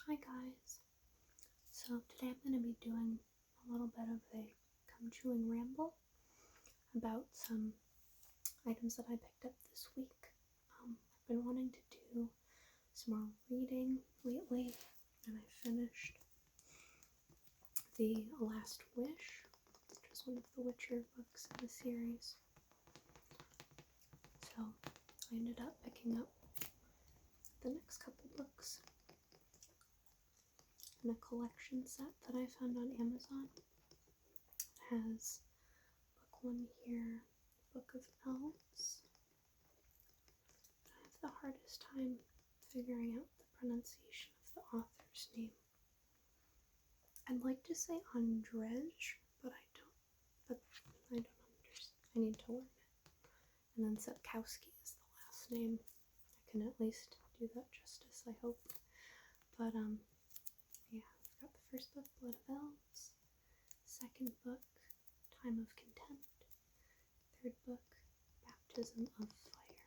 Hi guys! So today I'm going to be doing a little bit of a gum chewing ramble about some items that I picked up this week. I've been wanting to do some more reading lately, and I finished The Last Wish, which is one of the Witcher books in the series. So I ended up picking up the next couple books in a collection set that I found on Amazon. It has book one here, Book of Elves. I have the hardest time figuring out the pronunciation of the author's name. I'd like to say Andrzej, but I don't understand. I need to learn it. And then Sapkowski is the last name. I can at least do that justice, I hope. But yeah, I've got the first book, Blood of Elves. Second book, Time of Contempt. Third book, Baptism of Fire.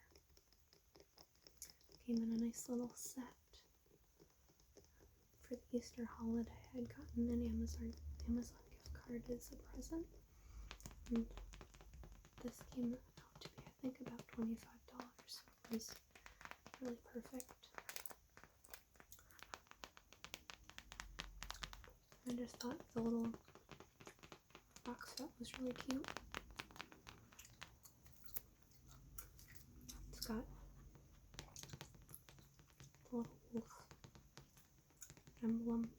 Came in a nice little set. For the Easter holiday, I'd gotten an Amazon gift card as a present. And this came out to be, I think, about $25. So it was really perfect. I just thought the little box set was really cute. It's got the little wolf emblem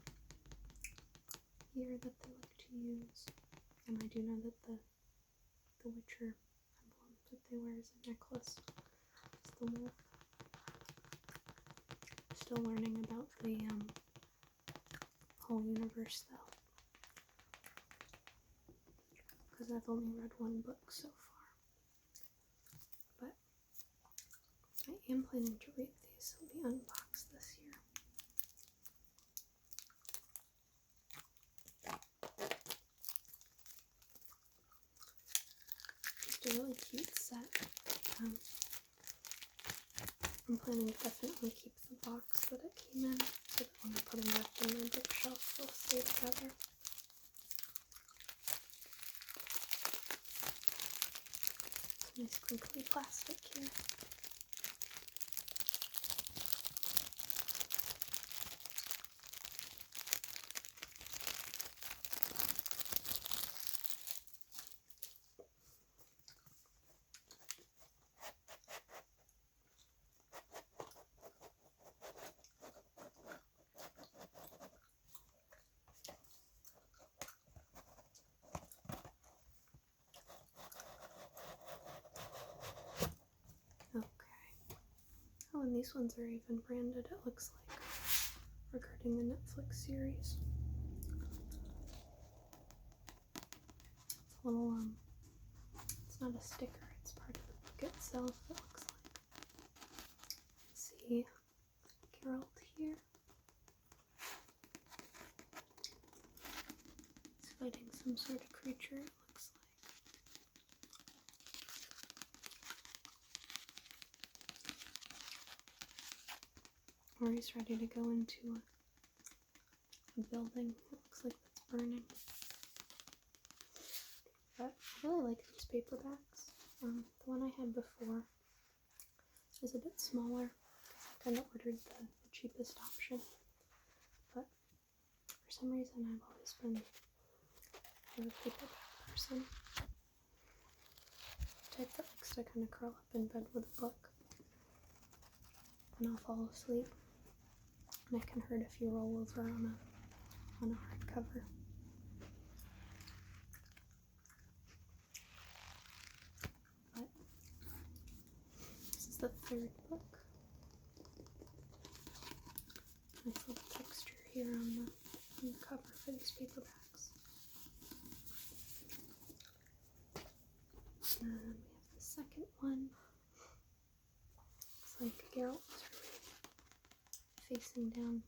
here that they like to use. And I do know that the Witcher emblem that they wear as a necklace is the wolf. Still learning about the whole universe though, because I've only read one book so far. But I am planning to read these. They'll be unboxed this year. Just a really cute set. I'm planning to definitely keep the box that it came in, so that when I put them back on my bookshelf, they'll stay together. Nice crinkly plastic here. Oh, and these ones are even branded, it looks like, regarding the Netflix series. It's a little, it's not a sticker, it's part of the book itself, it looks like. Let's see, Geralt here. He's fighting some sort of creature, it looks like. Or he's ready to go into a building. It looks like it's burning. But I really like these paperbacks. The one I had before is a bit smaller because I kind of ordered the cheapest option. But for some reason I've always been a paperback person. The type that likes to kind of curl up in bed with a book and I'll fall asleep. And it can hurt if you roll over on a hardcover. But this is the third book. Nice little texture here on the cover for these paperbacks. And we have the second one. Looks like Geralt is facing down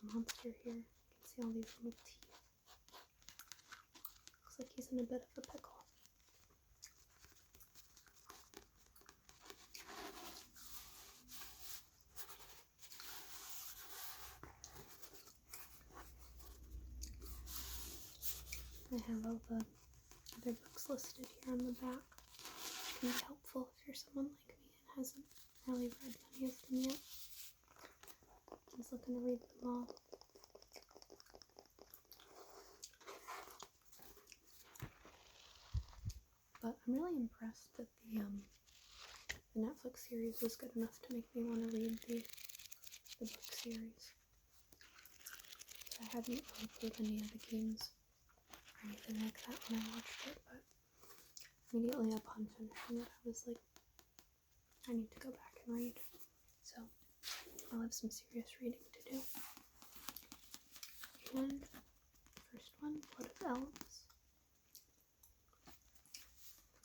a monster here. You can see all these little teeth. Looks like he's in a bit of a pickle. I have all the other books listed here on the back. It can be helpful if you're someone like me and hasn't really read many of them yet. I was looking to read them all. But I'm really impressed that the Netflix series was good enough to make me want to read the book series. I hadn't really played any of the games or anything like that when I watched it, but immediately upon finishing it, I was like, I need to go back and read. So I'll have some serious reading to do. And first one, Blood of Elves.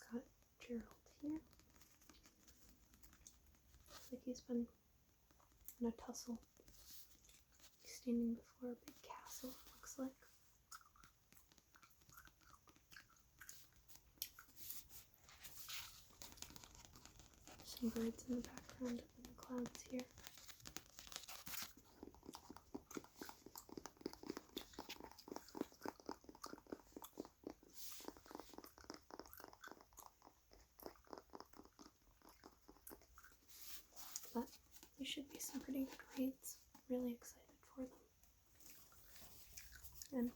I've got Gerald here. Looks like he's been in a tussle. He's standing before a big castle, it looks like. Some birds in the background up in the clouds here. But these should be some pretty good reads. I'm really excited for them. And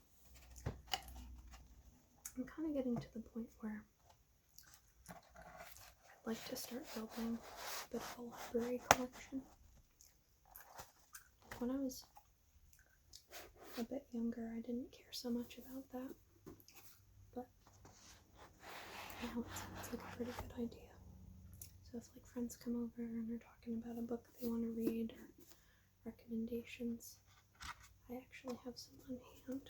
I'm kind of getting to the point where I'd like to start building a bit of a library collection. When I was a bit younger, I didn't care so much about that, but now it sounds like a pretty good idea. So if like friends come over and they're talking about a book they want to read or recommendations, I actually have some on hand.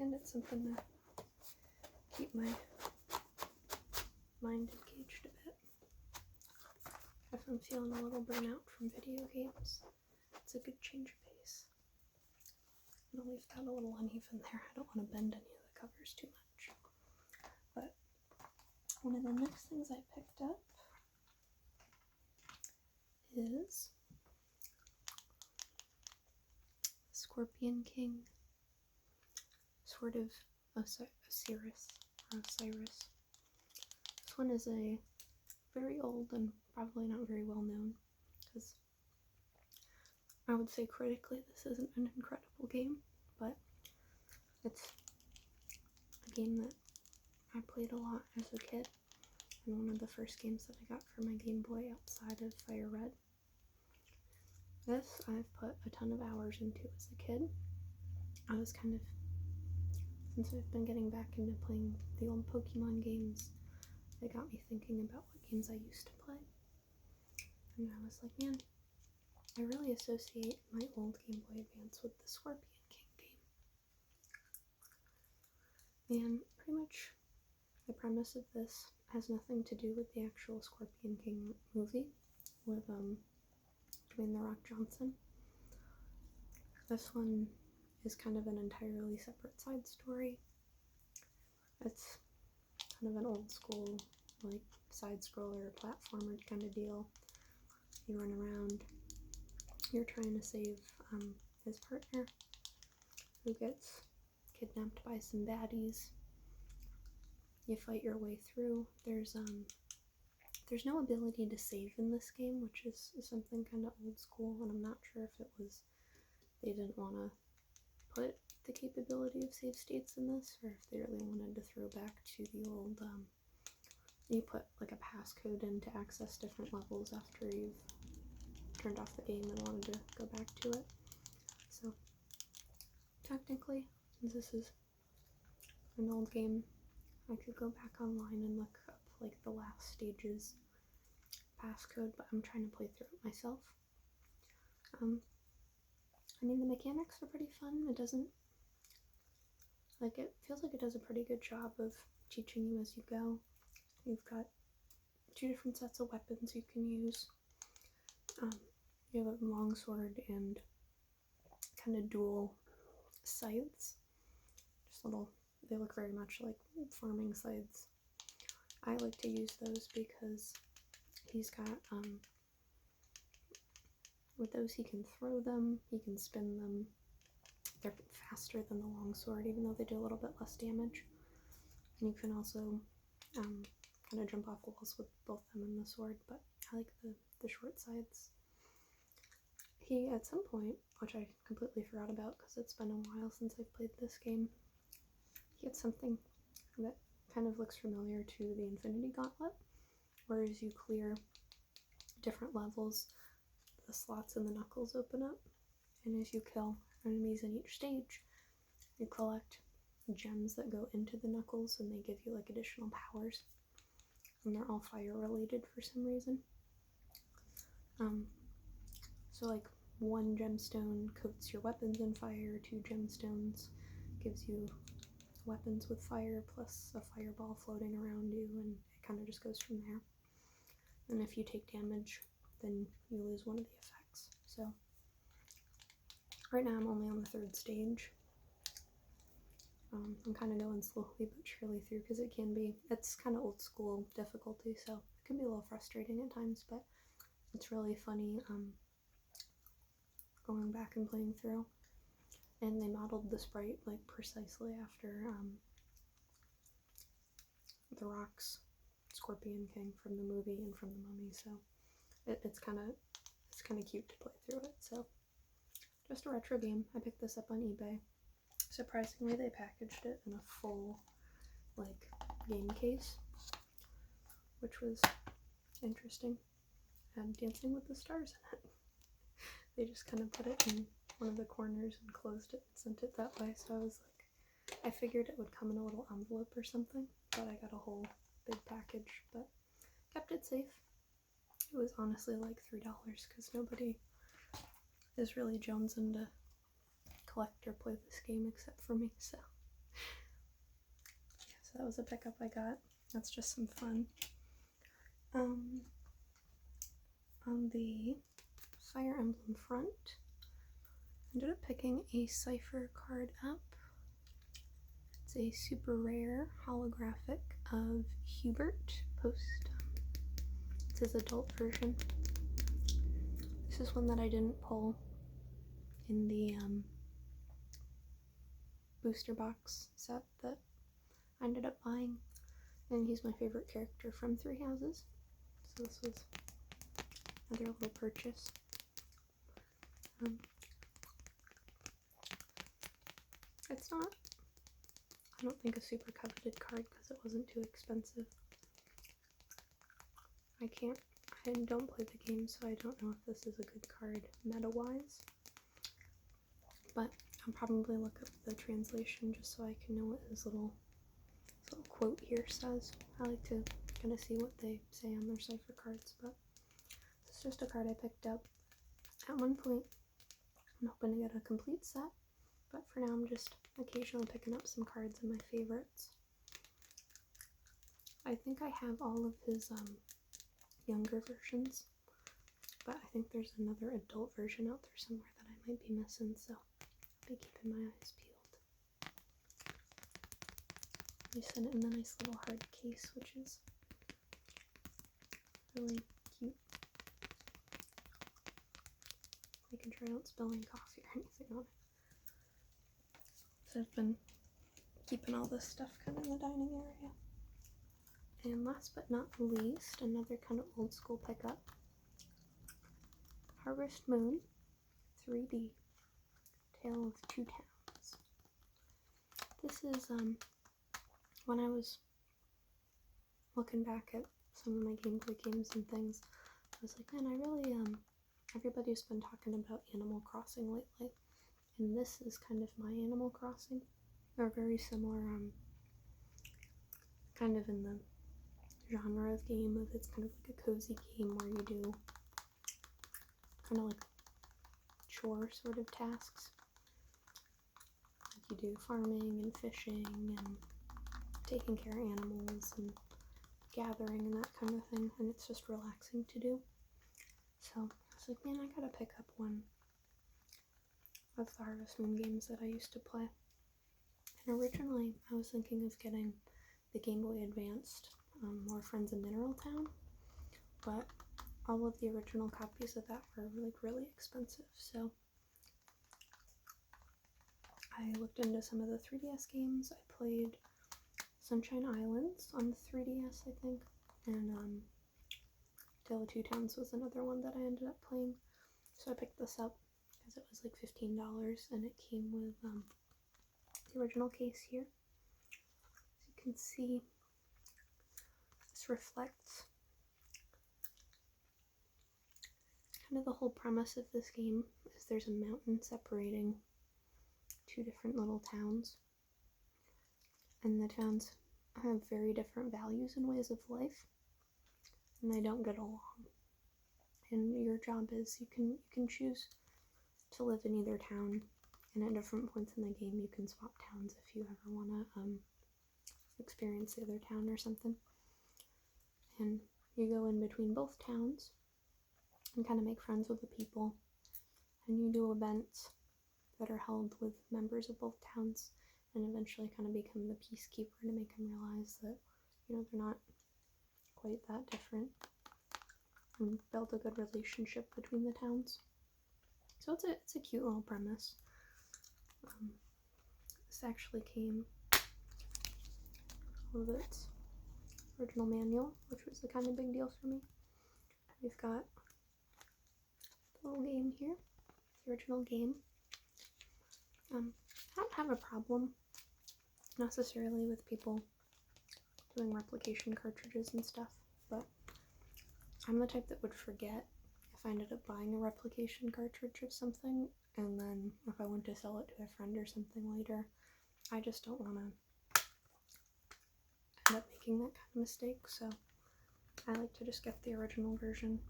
And it's something to keep my mind engaged a bit. If I'm feeling a little burnout from video games, it's a good change of pace. And I'll leave that a little uneven there. I don't want to bend any of the covers too much. But one of the next things I picked up is Scorpion King, Sword of Osiris. This one is a very old and probably not very well known, because I would say critically this isn't an incredible game, but it's a game that I played a lot as a kid, and one of the first games that I got for my Game Boy outside of Fire Red. This I've put a ton of hours into as a kid. I was kind of, since I've been getting back into playing the old Pokemon games, it got me thinking about what games I used to play. And I was like, man, I really associate my old Game Boy Advance with the Scorpion King game. And pretty much the premise of this has nothing to do with the actual Scorpion King movie with Dwayne "The Rock" Johnson. This one is kind of an entirely separate side story. It's kind of an old school, like, side-scroller, platformer kind of deal. You run around, you're trying to save his partner, who gets kidnapped by some baddies. You fight your way through. There's no ability to save in this game, which is something kind of old school, and I'm not sure if it was they didn't want to put the capability of save states in this, or if they really wanted to throw back to the old, you put like a passcode in to access different levels after you've turned off the game and wanted to go back to it. So technically, since this is an old game, I could go back online and look up like the last stage's passcode, but I'm trying to play through it myself. I mean, the mechanics are pretty fun. It doesn't, like, it feels like it does a pretty good job of teaching you as you go. You've got 2 different sets of weapons you can use. You have a longsword and kind of dual scythes. Just little, they look very much like farming scythes. I like to use those because he's got With those, he can throw them, he can spin them. They're faster than the longsword, even though they do a little bit less damage. And you can also kind of jump off walls with both them and the sword, but I like the short sides. He, at some point, which I completely forgot about because it's been a while since I've played this game, he had something that kind of looks familiar to the Infinity Gauntlet, where as you clear different levels, the slots in the knuckles open up, and as you kill enemies in each stage, you collect gems that go into the knuckles, and they give you like additional powers, and they're all fire related for some reason. So like 1 gemstone coats your weapons in fire, 2 gemstones gives you weapons with fire plus a fireball floating around you, and it kind of just goes from there. And if you take damage, then you lose one of the effects. So right now I'm only on the 3rd stage. I'm kind of going slowly but surely through because it's kind of old school difficulty, so it can be a little frustrating at times, but it's really funny going back and playing through. And they modeled the sprite like precisely after the Rock's Scorpion King from the movie and from the Mummy, so it's kind of cute to play through it. So just a retro game. I picked this up on eBay. Surprisingly, they packaged it in a full like game case, which was interesting. And Dancing with the Stars in it. They just kind of put it in one of the corners and closed it and sent it that way. So I was like, I figured it would come in a little envelope or something, but I got a whole big package, but kept it safe. It was honestly like $3 because nobody is really jonesing to collect or play this game except for me, so yeah, so that was a pickup I got. That's just some fun. On the Fire Emblem front, I ended up picking a Cipher card up. It's a super rare holographic of Hubert post. It's his adult version. This is one that I didn't pull in the booster box set that I ended up buying, and he's my favorite character from Three Houses, so this was another little purchase. It's not, I don't think, a super coveted card because it wasn't too expensive. I don't play the game, so I don't know if this is a good card meta-wise, but I'll probably look up the translation just so I can know what his little quote here says. I like to kind of see what they say on their cipher cards, but it's just a card I picked up. At one point, I'm hoping to get a complete set, but for now I'm just occasionally picking up some cards of my favorites. I think I have all of his younger versions, but I think there's another adult version out there somewhere that I might be missing, so I'll be keeping my eyes peeled. They sent it in a nice little hard case, which is really cute. Making sure I don't spill any coffee or anything on it. So I've been keeping all this stuff kind of in the dining area. And last but not least, another kind of old school pickup. Harvest Moon 3D Tale of Two Towns. This is when I was looking back at some of my Game Boy games and things, I was like, man, I really everybody's been talking about Animal Crossing lately, and this is kind of my Animal Crossing. They're very similar, kind of in the genre of game of it's kind of like a cozy game where you do kind of like chore sort of tasks. Like you do farming and fishing and taking care of animals and gathering and that kind of thing, and it's just relaxing to do. So I was like, man, I gotta pick up one of the Harvest Moon games that I used to play. And originally I was thinking of getting the Game Boy Advanced, More Friends in Mineral Town, but all of the original copies of that were like really expensive, so I looked into some of the 3DS games. I played Sunshine Islands on the 3DS, I think, and Tale of Two Towns was another one that I ended up playing. So I picked this up because it was like $15, and it came with the original case here. As you can see, this reflects kind of the whole premise of this game is there's a mountain separating two different little towns, and the towns have very different values and ways of life, and they don't get along. And your job is you can choose to live in either town, and at different points in the game you can swap towns if you ever want to experience the other town or something. And you go in between both towns and kind of make friends with the people, and you do events that are held with members of both towns, and eventually kind of become the peacekeeper to make them realize that, you know, they're not quite that different, and build a good relationship between the towns. So it's a cute little premise. This actually came with its original manual, which was a kind of big deal for me. We've got the little game here, the original game. I don't have a problem necessarily with people doing replication cartridges and stuff, but I'm the type that would forget if I ended up buying a replication cartridge of something, and then if I went to sell it to a friend or something later, I just don't want to end up making that kind of mistake, so I like to just get the original version.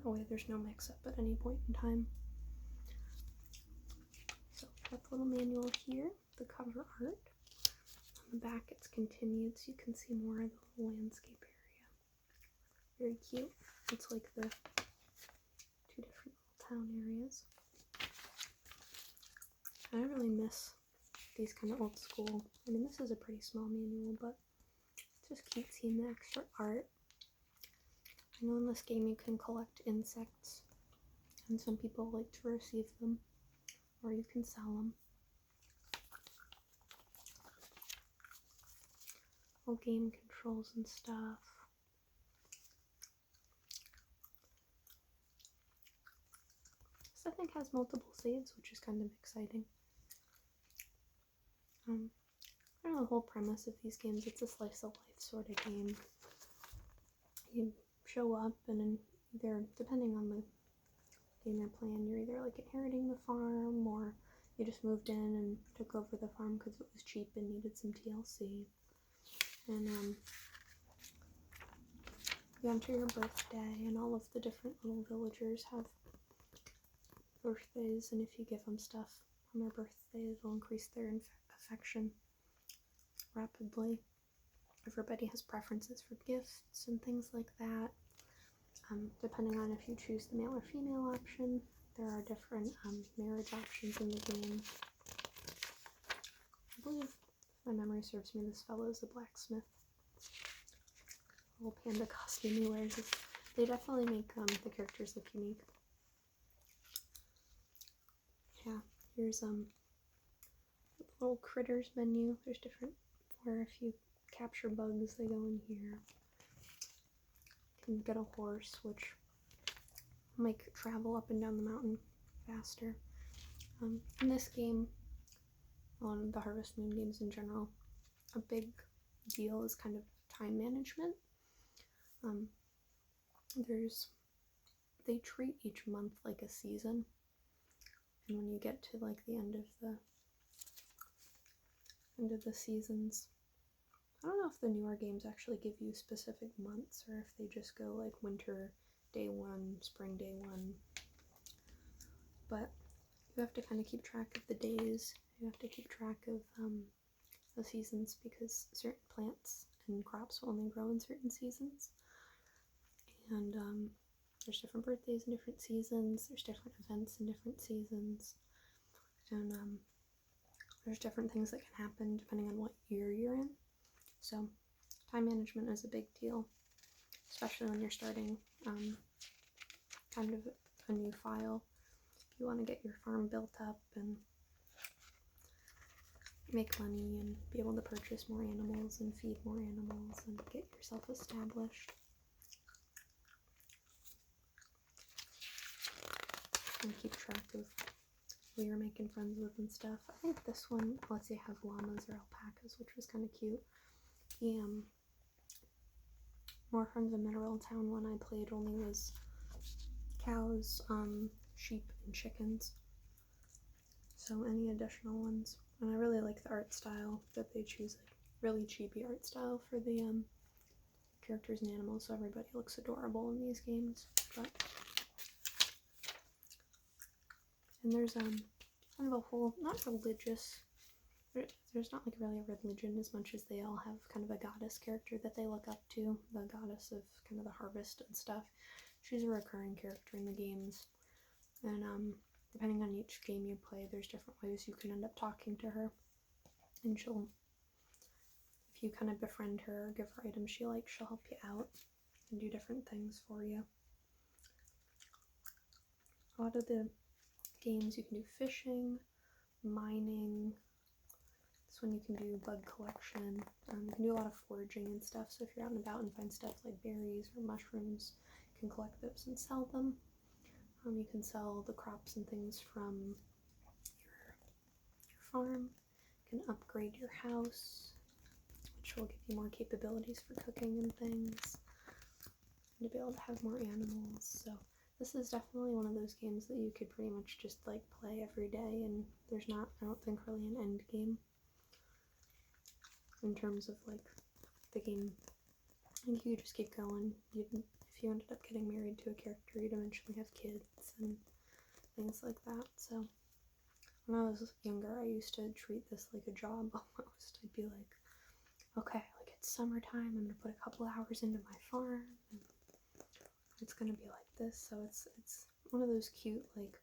That way there's no mix-up at any point in time. So got the little manual here, the cover art. On the back it's continued, so you can see more of the little landscape area. Very cute. It's like the two different little town areas. I really miss these kind of old school. I mean, this is a pretty small manual, but it's just cute seeing the extra art. I know in this game you can collect insects, and some people like to receive them, or you can sell them. All game controls and stuff. This I think has multiple saves, which is kind of exciting. I don't know the whole premise of these games. It's a slice of life sort of game. You show up, and then either, depending on the game you're playing, you're either like inheriting the farm, or you just moved in and took over the farm because it was cheap and needed some TLC. And you enter your birthday, and all of the different little villagers have birthdays, and if you give them stuff on their birthday, it'll increase their affection rapidly. Everybody has preferences for gifts and things like that. Depending on if you choose the male or female option, there are different marriage options in the game. I believe, if my memory serves me, this fellow is a blacksmith. The little panda costume he wears they definitely make the characters look unique. Yeah, here's the little critters menu. There's different, where if you capture bugs, they go in here. You can get a horse, which will make travel up and down the mountain faster. In this game, on the Harvest Moon games in general, a big deal is kind of time management. They treat each month like a season, and when you get to like the end of the seasons, I don't know if the newer games actually give you specific months, or if they just go like winter day 1, spring day 1, but you have to kind of keep track of the days. You have to keep track of the seasons, because certain plants and crops will only grow in certain seasons, and there's different birthdays in different seasons, there's different events in different seasons, and there's different things that can happen depending on what year you're in. So time management is a big deal, especially when you're starting kind of a new file. You want to get your farm built up and make money and be able to purchase more animals and feed more animals and get yourself established. And keep track of who you're making friends with and stuff. I think this one lets you have llamas or alpacas, which was kind of cute. The More Friends of Mineral Town one I played only was cows, sheep, and chickens. So any additional ones. And I really like the art style that they choose, like really cheapy art style for the characters and animals, so everybody looks adorable in these games. And there's kind of a whole, not religious, there's not like really a religion as much as they all have kind of a goddess character that they look up to, the goddess of kind of the harvest and stuff. She's a recurring character in the games, and depending on each game you play, there's different ways you can end up talking to her, and she'll, if you kind of befriend her or give her items she likes, she'll help you out and do different things for you. A lot of the games you can do fishing, mining. This one you can do bug collection. You can do a lot of foraging and stuff, so if you're out and about and find stuff like berries or mushrooms, you can collect those and sell them. You can sell the crops and things from your farm. You can upgrade your house, which will give you more capabilities for cooking and things, and to be able to have more animals. So this is definitely one of those games that you could pretty much just like play every day, and there's not, I don't think, really an end game in terms of like the game. I think you just keep going. If you ended up getting married to a character, you'd eventually have kids and things like that. So when I was younger, I used to treat this like a job almost. I'd be like, okay, like it's summertime, I'm gonna put a couple hours into my farm, and it's gonna be like this. So it's one of those cute, like,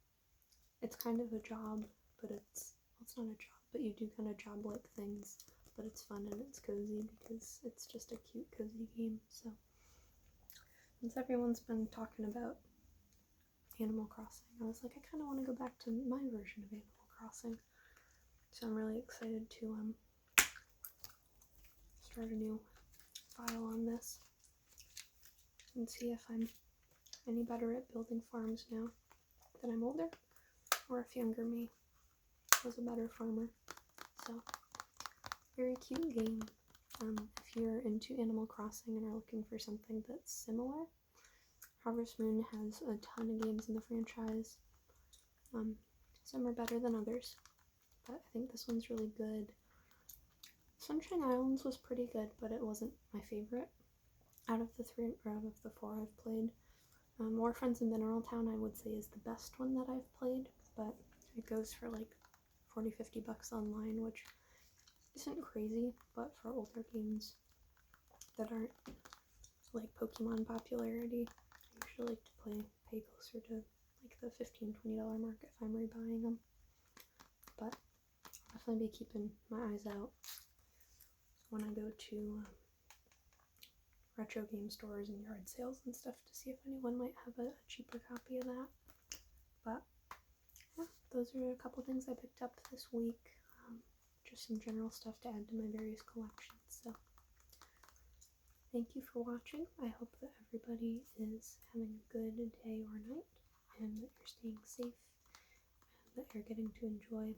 it's kind of a job, but it's not a job, but you do kind of job-like things, but it's fun and it's cozy because it's just a cute, cozy game. So since everyone's been talking about Animal Crossing, I was like, I kind of want to go back to my version of Animal Crossing. So I'm really excited to start a new file on this and see if I'm any better at building farms now that I'm older, or if younger me was a better farmer. So, very cute game. If you're into Animal Crossing and are looking for something that's similar, Harvest Moon has a ton of games in the franchise. Some are better than others, but I think this one's really good. Sunshine Islands was pretty good, but it wasn't my favorite out of the four I've played. More Friends in Mineral Town, I would say, is the best one that I've played, but it goes for like $40-50 online, which isn't crazy, but for older games that aren't like Pokemon popularity, I usually like to pay closer to like the $15-20 mark if I'm rebuying them. But I'll definitely be keeping my eyes out when I go to retro game stores and yard sales and stuff to see if anyone might have a cheaper copy of that. But yeah, those are a couple things I picked up this week. Just some general stuff to add to my various collections. So thank you for watching. I hope that everybody is having a good day or night, and that you're staying safe, and that you're getting to enjoy,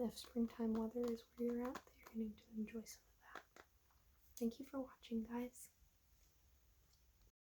if springtime weather is where you're at, that you're getting to enjoy some of that. Thank you for watching, guys.